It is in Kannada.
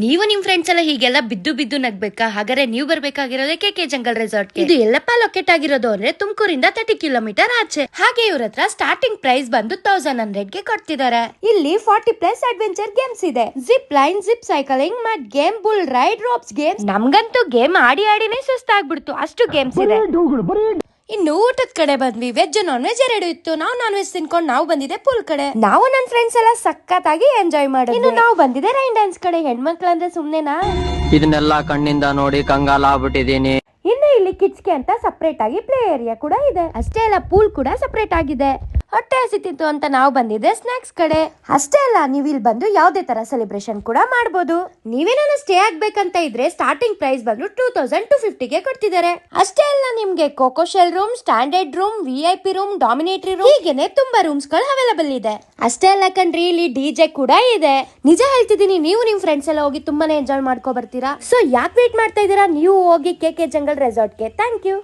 ನೀವು ನಿಮ್ ಫ್ರೆಂಡ್ಸ್ ಎಲ್ಲ ಹೀಗೆಲ್ಲ ಬಿದ್ದು ಬಿದ್ದು ನಗ್ಬೇಕಾ? ಹಾಗಾದ್ರೆ ನೀವು ಬರ್ಬೇಕಾಗಿರೋದೇ KK ಜಂಗಲ್ ರೆಸಾರ್ಟ್. ಇದು ಎಲ್ಲಪ್ಪ ಲೊಕೇಟ್ ಆಗಿರೋದು ಅಂದ್ರೆ ತುಮಕೂರಿಂದ 30 ಕಿಲೋಮೀಟರ್ ಆಚೆ. ಹಾಗೆ ಇವ್ರ ಹತ್ರ ಸ್ಟಾರ್ಟಿಂಗ್ ಪ್ರೈಸ್ ಬಂದು 1100 ಗೆ ಕೊಡ್ತಿದ್ದಾರೆ. ಇಲ್ಲಿ 40+ ಅಡ್ವೆಂಚರ್ ಗೇಮ್ಸ್ ಇದೆ. Zip line, zip cycling, mud game, bull ride, ropes games. ನಮ್ಗಂತೂ ಗೇಮ್ ಆಡಿನೇ ಸುಸ್ತಾಗ್ಬಿಡ್ತು, ಅಷ್ಟು ಗೇಮ್ಸ್ ಇದೆ. ಇನ್ನು ಊಟದ ಕಡೆ ಬಂದ್ವಿ. ವೆಜ್ ನಾನ್ ವೆಜ್ ಎರಡು ಇತ್ತು. ನಾವು ನಾನ್ ವೆಜ್ ತಿನ್ಕೊಂಡು ನಾವು ಬಂದಿದೆ ಪೂಲ್ ಕಡೆ. ನಾವು ನನ್ನ ಫ್ರೆಂಡ್ಸ್ ಎಲ್ಲ ಸಖತ್ತಾಗಿ ಎಂಜಾಯ್ ಮಾಡಿದ್ವಿ. ಇನ್ನು ನಾವು ಬಂದಿದೆ ರೈನ್ ಡ್ಯಾನ್ಸ್ ಕಡೆ. ಹೆಣ್ಮಕ್ಳು ಅಂದ್ರೆ ಸುಮ್ನೆನಾ? ಇದನ್ನೆಲ್ಲ ಕಣ್ಣಿಂದ ನೋಡಿ ಕಂಗಾಲ ಆಗ್ಬಿಟ್ಟಿದೀನಿ. ಇನ್ನು ಇಲ್ಲಿ ಕಿಡ್ಸ್ಗೆ ಅಂತ ಸಪರೇಟ್ ಆಗಿ ಪ್ಲೇ ಏರಿಯಾ ಕೂಡ ಇದೆ. ಅಷ್ಟೇ ಅಲ್ಲ, ಪೂಲ್ ಕೂಡ ಸಪರೇಟ್ ಆಗಿದೆ. ಹೊಟ್ಟೆ ಹಸಿತಿತ್ತು ಅಂತ ನಾವು ಬಂದಿದೆ ಸ್ನಾಕ್ಸ್ ಕಡೆ. ಅಷ್ಟೇ ಅಲ್ಲ, ನೀವು ಇಲ್ಲಿ ಬಂದು ಯಾವ್ದೇ ತರ ಸೆಲೆಬ್ರೇಷನ್ ಕೂಡ ಮಾಡಬಹುದು. ನೀವೇನಾದ್ರು ಸ್ಟೇ ಆಗ್ಬೇಕಂತ ಇದ್ರೆ ಸ್ಟಾರ್ಟಿಂಗ್ ಪ್ರೈಸ್ ಬಂದು 2250 ಗೆ ಕೊಡ್ತಿದ್ದಾರೆ. ಅಷ್ಟೇ ಅಲ್ಲ, ನಿಮ್ಗೆ coco shell room, standard room, VIP room, dormitory room, ಹೀಗೇನೆ ತುಂಬಾ ರೂಮ್ಸ್ ಗಳು ಅವೈಲೇಬಲ್ ಇದೆ. ಅಷ್ಟೇ ಅಲ್ಲ ಕಣ್ರಿ, ಇಲ್ಲಿ DJ ಕೂಡ ಇದೆ. ನಿಜ ಹೇಳ್ತಿದ್ದೀನಿ, ನೀವು ನಿಮ್ ಫ್ರೆಂಡ್ಸ್ ಎಲ್ಲ ಹೋಗಿ ತುಂಬಾನೇ ಎಂಜಾಯ್ ಮಾಡ್ಕೊ ಬರ್ತೀರಾ. ಸೊ ಯಾಕೆ ವೇಟ್ ಮಾಡ್ತಾ ಇದ್ದೀರಾ? ನೀವು ಹೋಗಿ KK ಜಂಗಲ್ ರೆಸಾರ್ಟ್ ಗೆ. Thank you.